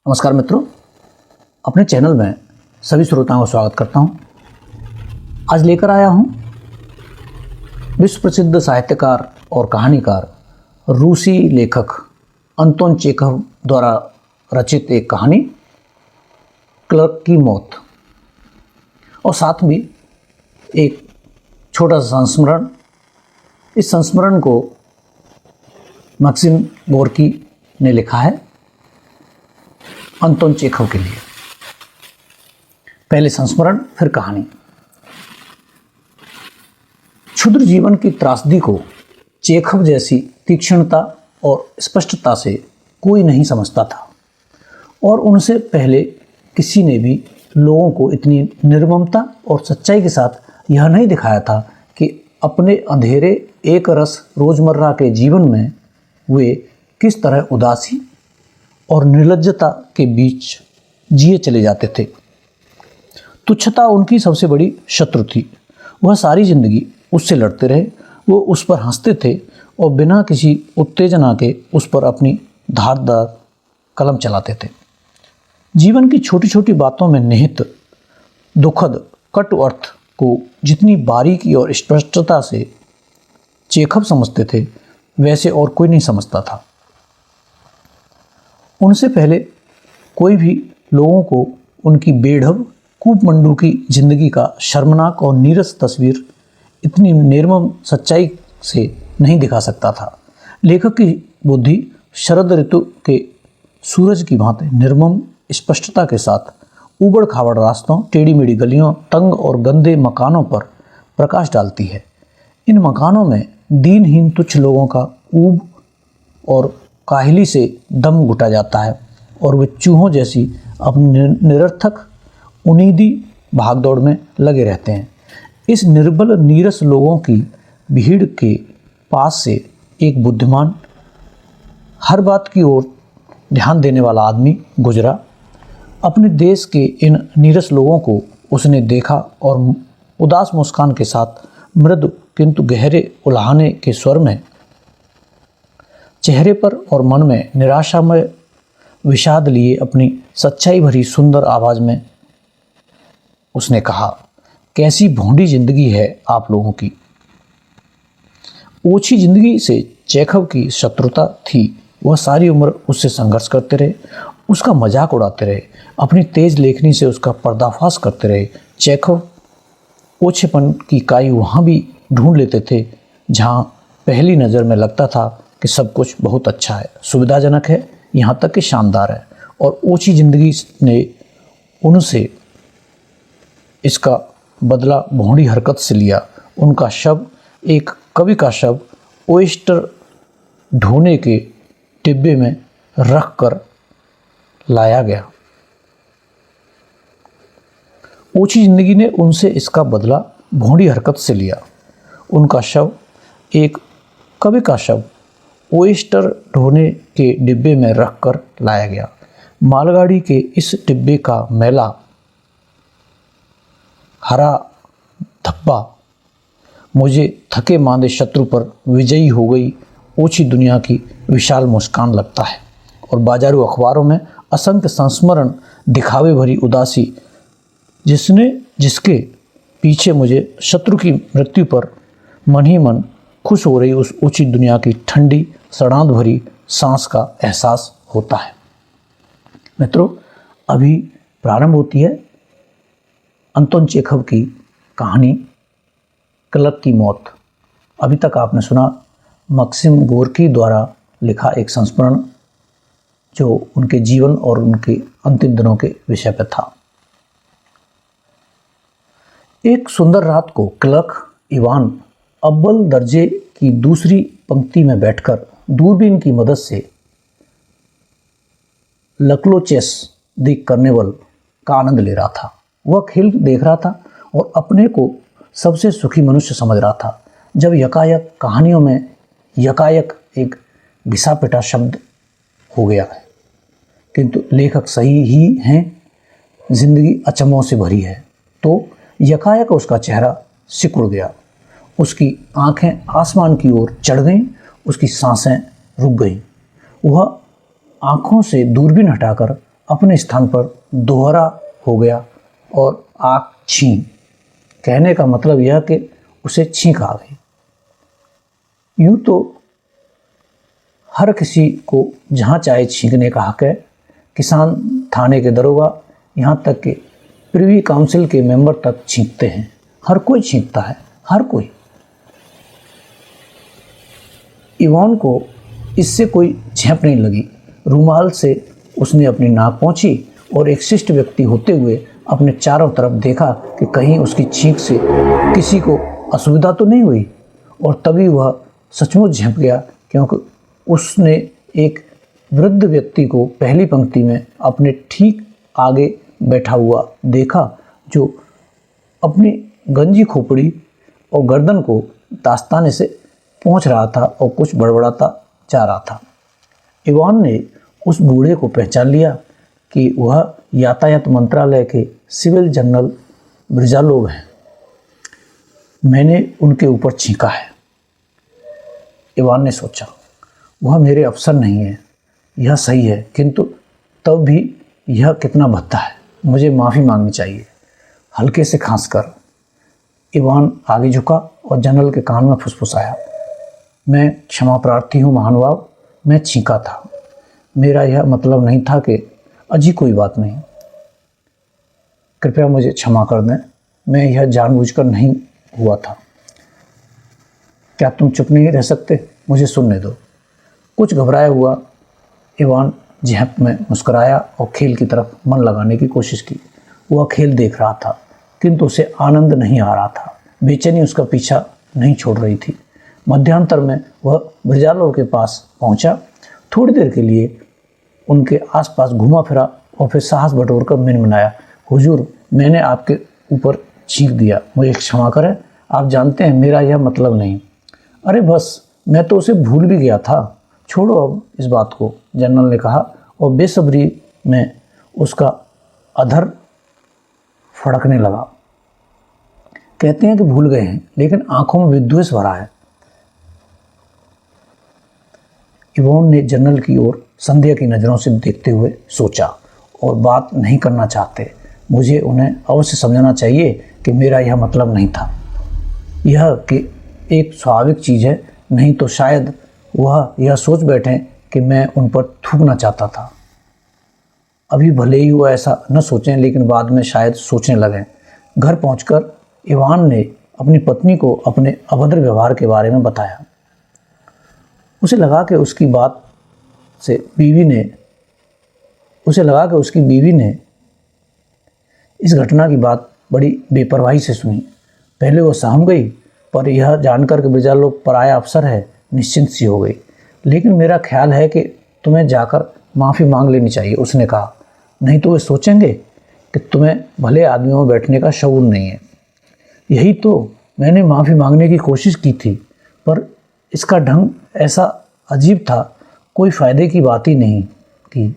नमस्कार मित्रों, अपने चैनल में सभी श्रोताओं का स्वागत करता हूं। आज लेकर आया हूं विश्व प्रसिद्ध साहित्यकार और कहानीकार रूसी लेखक अंतोन चेखव द्वारा रचित एक कहानी क्लर्क की मौत और साथ में एक छोटा सा संस्मरण। इस संस्मरण को मैक्सिम गोर्की ने लिखा है अंतोन चेखव के लिए। पहले संस्मरण फिर कहानी। क्षुद्र जीवन की त्रासदी को चेखव जैसी तीक्ष्णता और स्पष्टता से कोई नहीं समझता था और उनसे पहले किसी ने भी लोगों को इतनी निर्ममता और सच्चाई के साथ यह नहीं दिखाया था कि अपने अंधेरे एक रस रोजमर्रा के जीवन में वे किस तरह उदासी और निर्लज्जता के बीच जिए चले जाते थे। तुच्छता उनकी सबसे बड़ी शत्रु थी। वह सारी जिंदगी उससे लड़ते रहे। वो उस पर हंसते थे और बिना किसी उत्तेजना के उस पर अपनी धारदार कलम चलाते थे। जीवन की छोटी छोटी बातों में निहित दुखद कटु अर्थ को जितनी बारीकी और स्पष्टता से चेखव समझते थे वैसे और कोई नहीं समझता था। उनसे पहले कोई भी लोगों को उनकी बेढब कूपमंडू की जिंदगी का शर्मनाक और नीरस तस्वीर इतनी निर्मम सच्चाई से नहीं दिखा सकता था। लेखक की बुद्धि शरद ऋतु के सूरज की भांति निर्मम स्पष्टता के साथ ऊबड़ खाबड़ रास्तों, टेढ़ी मेढ़ी गलियों, तंग और गंदे मकानों पर प्रकाश डालती है। इन मकानों में दीनहीन तुच्छ लोगों का ऊब और काहिली से दम घुटा जाता है और वे चूहों जैसी अपनी निरर्थक उनीदी भागदौड़ में लगे रहते हैं। इस निर्बल नीरस लोगों की भीड़ के पास से एक बुद्धिमान, हर बात की ओर ध्यान देने वाला आदमी गुजरा। अपने देश के इन नीरस लोगों को उसने देखा और उदास मुस्कान के साथ मृदु किंतु गहरे उल्हाने के स्वर में चेहरे पर और मन में निराशामय विषाद लिए अपनी सच्चाई भरी सुंदर आवाज में उसने कहा, कैसी भोंडी जिंदगी है आप लोगों की। ओछी जिंदगी से चेखव की शत्रुता थी। वह सारी उम्र उससे संघर्ष करते रहे, उसका मजाक उड़ाते रहे, अपनी तेज लेखनी से उसका पर्दाफाश करते रहे। चेखव ओछेपन की काई वहाँ भी ढूंढ लेते थे जहाँ पहली नज़र में लगता था कि सब कुछ बहुत अच्छा है, सुविधाजनक है, यहाँ तक कि शानदार है। और ओछी जिंदगी ने उनसे इसका बदला भोंडी हरकत से लिया। उनका शव, एक कवि का शव, ओएस्टर ढोने के डिब्बे में रख कर लाया गया। ओछी जिंदगी ने उनसे इसका बदला भोंडी हरकत से लिया। उनका शव, एक कवि का शव, ओएस्टर ढोने के डिब्बे में रख कर लाया गया। मालगाड़ी के इस डिब्बे का मैला हरा धब्बा मुझे थके मांदे शत्रु पर विजयी हो गई ओछी दुनिया की विशाल मुस्कान लगता है। और बाजारू अखबारों में असंख्य संस्मरण, दिखावे भरी उदासी, जिसके पीछे मुझे शत्रु की मृत्यु पर मन ही मन खुश हो रही उस ऊंची दुनिया की ठंडी सड़ांध भरी सांस का एहसास होता है। मित्रों, अभी प्रारंभ होती है अंतोन चेखव की कहानी क्लर्क की मौत। अभी तक आपने सुना मैक्सिम गोर्की द्वारा लिखा एक संस्मरण जो उनके जीवन और उनके अंतिम दिनों के विषय पर था। एक सुंदर रात को क्लर्क इवान अव्वल दर्जे की दूसरी पंक्ति में बैठकर दूरबीन की मदद से लक्लोचेस द कार्निवल का आनंद ले रहा था। वह खेल देख रहा था और अपने को सबसे सुखी मनुष्य समझ रहा था जब यकायक कहानियों में यकायक एक घिसा पिटा शब्द हो गया है। किंतु लेखक सही ही हैं, जिंदगी अचंभों से भरी है। तो यकायक उसका चेहरा सिकुड़ गया, उसकी आंखें आसमान की ओर चढ़ गईं, उसकी सांसें रुक गईं। वह आंखों से दूरबीन हटाकर अपने स्थान पर दोहरा हो गया और आँख छीं। कहने का मतलब यह कि उसे छींक आ गई। यूँ तो हर किसी को जहाँ चाहे छींकने का हक है, किसान, थाने के दरोगा, यहाँ तक कि प्रिवी काउंसिल के मेंबर तक छींकते हैं। हर कोई छींकता है, हर कोई। इवान को इससे कोई झेप नहीं लगी। रूमाल से उसने अपनी नाक पोंछी और एक शिष्ट व्यक्ति होते हुए अपने चारों तरफ देखा कि कहीं उसकी छींक से किसी को असुविधा तो नहीं हुई। और तभी वह सचमुच झेप गया, क्योंकि उसने एक वृद्ध व्यक्ति को पहली पंक्ति में अपने ठीक आगे बैठा हुआ देखा, जो अपनी गंजी खोपड़ी और गर्दन को दास्ताने से पोंछ रहा था और कुछ बड़बड़ाता जा रहा था। इवान ने उस बूढ़े को पहचान लिया कि वह यातायात मंत्रालय के सिविल जनरल ब्रिजालोव हैं। मैंने उनके ऊपर छींका है, इवान ने सोचा। वह मेरे अफसर नहीं है, यह सही है, किंतु तब भी यह कितना भद्दा है। मुझे माफ़ी मांगनी चाहिए। हल्के से खांसकर इवान आगे झुका और जनरल के कान में फुसफुसाया, मैं क्षमा प्रार्थी हूँ महानुभाव, मैं छींका था। मेरा यह मतलब नहीं था कि अजी कोई बात नहीं, कृपया मुझे क्षमा कर दें, मैं यह जानबूझकर नहीं हुआ था। क्या तुम चुप नहीं रह सकते? मुझे सुनने दो। कुछ घबराया हुआ इवान झेप में मुस्कुराया और खेल की तरफ मन लगाने की कोशिश की। वह खेल देख रहा था, किंतु उसे आनंद नहीं आ रहा था। बेचैनी उसका पीछा नहीं छोड़ रही थी। मध्यांतर में वह ब्रिजालोव के पास पहुंचा। थोड़ी देर के लिए उनके आसपास घुमा फिरा और फिर साहस बटोरकर मिनमिनाया, हुजूर, मैंने आपके ऊपर छींक दिया, मुझे क्षमा करें। आप जानते हैं मेरा यह मतलब नहीं। अरे बस, मैं तो उसे भूल भी गया था। छोड़ो अब इस बात को, जनरल ने कहा और बेसब्री में उसका अधर फड़कने लगा। कहते हैं कि भूल गए हैं, लेकिन आंखों में विद्वेष भरा है। इवान ने जनरल की ओर संदेह की नज़रों से देखते हुए सोचा, और बात नहीं करना चाहते। मुझे उन्हें अवश्य समझना चाहिए कि मेरा यह मतलब नहीं था। यह कि एक स्वाभाविक चीज़ है, नहीं तो शायद वह यह सोच बैठें कि मैं उन पर थूकना चाहता था। अभी भले ही वह ऐसा न सोचें, लेकिन बाद में शायद सोचने लगें। घर पहुंचकर इवान ने अपनी पत्नी को अपने अभद्र व्यवहार के बारे में बताया। उसे लगा कि उसकी बीवी ने इस घटना की बात बड़ी बेपरवाही से सुनी। पहले वह सहम गई, पर यह जानकर कि ब्रिजालोव पराया अफसर है, निश्चिंत सी हो गई। लेकिन मेरा ख्याल है कि तुम्हें जाकर माफ़ी मांग लेनी चाहिए, उसने कहा। नहीं तो वे सोचेंगे कि तुम्हें भले आदमियों में बैठने का शऊर नहीं है। यही तो मैंने माफ़ी मांगने की कोशिश की थी, पर इसका ढंग ऐसा अजीब था, कोई फ़ायदे की बात ही नहीं थी।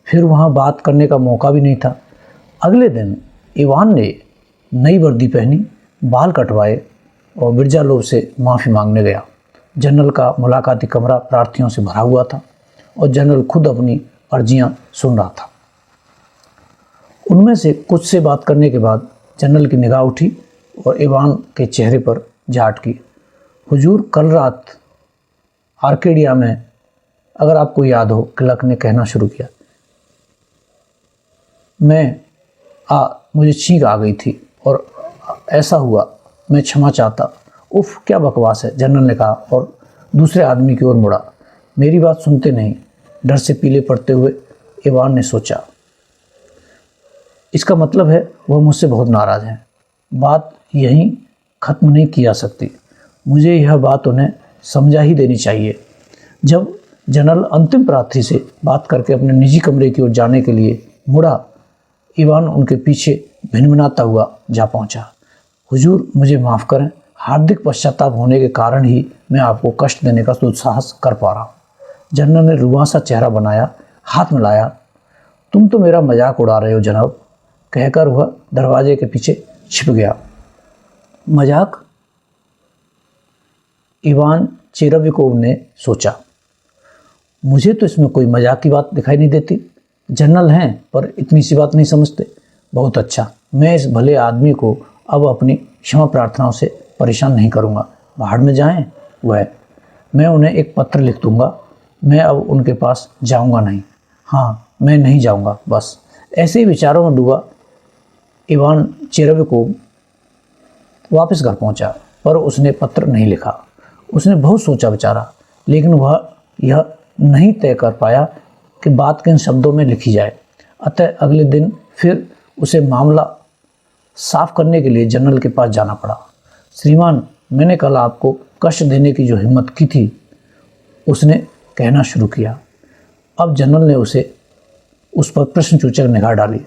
फिर वहाँ बात करने का मौका भी नहीं था। अगले दिन इवान ने नई वर्दी पहनी, बाल कटवाए और ब्रिजालोव से माफ़ी मांगने गया। जनरल का मुलाकाती कमरा प्रार्थियों से भरा हुआ था और जनरल खुद अपनी अर्जियां सुन रहा था। उनमें से कुछ से बात करने के बाद जनरल की निगाह उठी और इवान के चेहरे पर जा अटकी। हुजूर, कल रात आर्केडिया में, अगर आपको याद हो, क्लर्क ने कहना शुरू किया, मुझे छींक आ गई थी और ऐसा हुआ, मैं क्षमा चाहता। उफ, क्या बकवास है, जनरल ने कहा और दूसरे आदमी की ओर मुड़ा। मेरी बात सुनते नहीं, डर से पीले पड़ते हुए इवान ने सोचा। इसका मतलब है वह मुझसे बहुत नाराज़ हैं। बात यहीं ख़त्म नहीं की जा सकती। मुझे यह बात उन्हें समझा ही देनी चाहिए। जब जनरल अंतिम प्रार्थी से बात करके अपने निजी कमरे की ओर जाने के लिए मुड़ा, इवान उनके पीछे भिनभिनाता हुआ जा पहुंचा। हुजूर, मुझे माफ़ करें, हार्दिक पश्चाताप होने के कारण ही मैं आपको कष्ट देने का दुस्साहस कर पा रहा हूँ। जनरल ने रुआंसा चेहरा बनाया, हाथ मिलाया। तुम तो मेरा मजाक उड़ा रहे हो जनाब, कहकर वह दरवाजे के पीछे छिप गया। मजाक? इवान चेरेव्कोव ने सोचा। मुझे तो इसमें कोई मजाक की बात दिखाई नहीं देती। जनरल हैं पर इतनी सी बात नहीं समझते। बहुत अच्छा, मैं इस भले आदमी को अब अपनी क्षमा प्रार्थनाओं से परेशान नहीं करूँगा। भाड़ में जाएं वह, मैं उन्हें एक पत्र लिख दूँगा। मैं अब उनके पास जाऊँगा नहीं। हाँ, मैं नहीं जाऊँगा बस। ऐसे ही विचारों में डूबा इवान चेरेव्कोव वापस घर पहुंचा, पर उसने पत्र नहीं लिखा। उसने बहुत सोचा विचारा, लेकिन वह यह नहीं तय कर पाया कि बात किन शब्दों में लिखी जाए। अतः अगले दिन फिर उसे मामला साफ करने के लिए जनरल के पास जाना पड़ा। श्रीमान, मैंने कल आपको कष्ट देने की जो हिम्मत की थी, उसने कहना शुरू किया। अब जनरल ने उस पर प्रश्नसूचक निगाह डाली।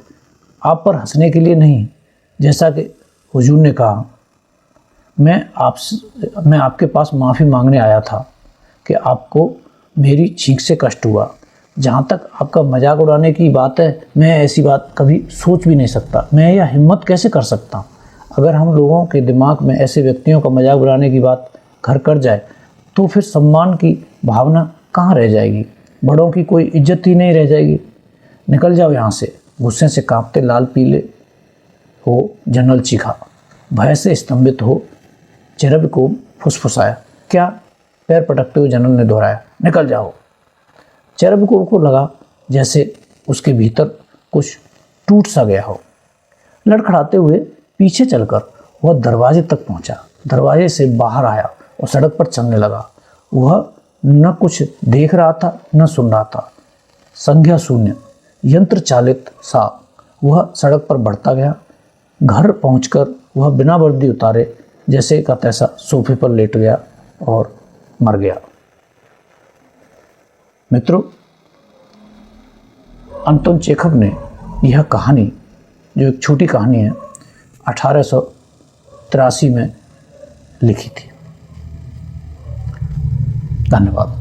आप पर हंसने के लिए नहीं, जैसा कि हुजूर ने कहा, मैं आपके पास माफ़ी मांगने आया था कि आपको मेरी छींक से कष्ट हुआ। जहाँ तक आपका मजाक उड़ाने की बात है, मैं ऐसी बात कभी सोच भी नहीं सकता। मैं यह हिम्मत कैसे कर सकता हूँ? अगर हम लोगों के दिमाग में ऐसे व्यक्तियों का मजाक उड़ाने की बात घर कर जाए तो फिर सम्मान की भावना कहाँ रह जाएगी? बड़ों की कोई इज्जत ही नहीं रह जाएगी। निकल जाओ यहाँ से। गुस्से से कांपते लाल पीले हो जनरल चीखा। भय से स्तंभित हो चेरेव्कोव फुसफुसाया। क्या? पैर पटकते हुए जनरल ने दोहराया। निकल जाओ। चेरेव्कोव को लगा जैसे उसके भीतर कुछ टूट सा गया हो। लड़खड़ाते हुए पीछे चलकर वह दरवाजे तक पहुंचा। दरवाजे से बाहर आया और सड़क पर चलने लगा। वह न कुछ देख रहा था न सुन रहा था। संज्ञा शून्य, यंत्र चालित सा वह सड़क पर बढ़ता गया। घर पहुंचकर वह बिना वर्दी उतारे जैसे का तैसा सोफे पर लेट गया और मर गया। मित्रों, अंतोन चेखव ने यह कहानी, जो एक छोटी कहानी है, 1883 में लिखी थी। धन्यवाद।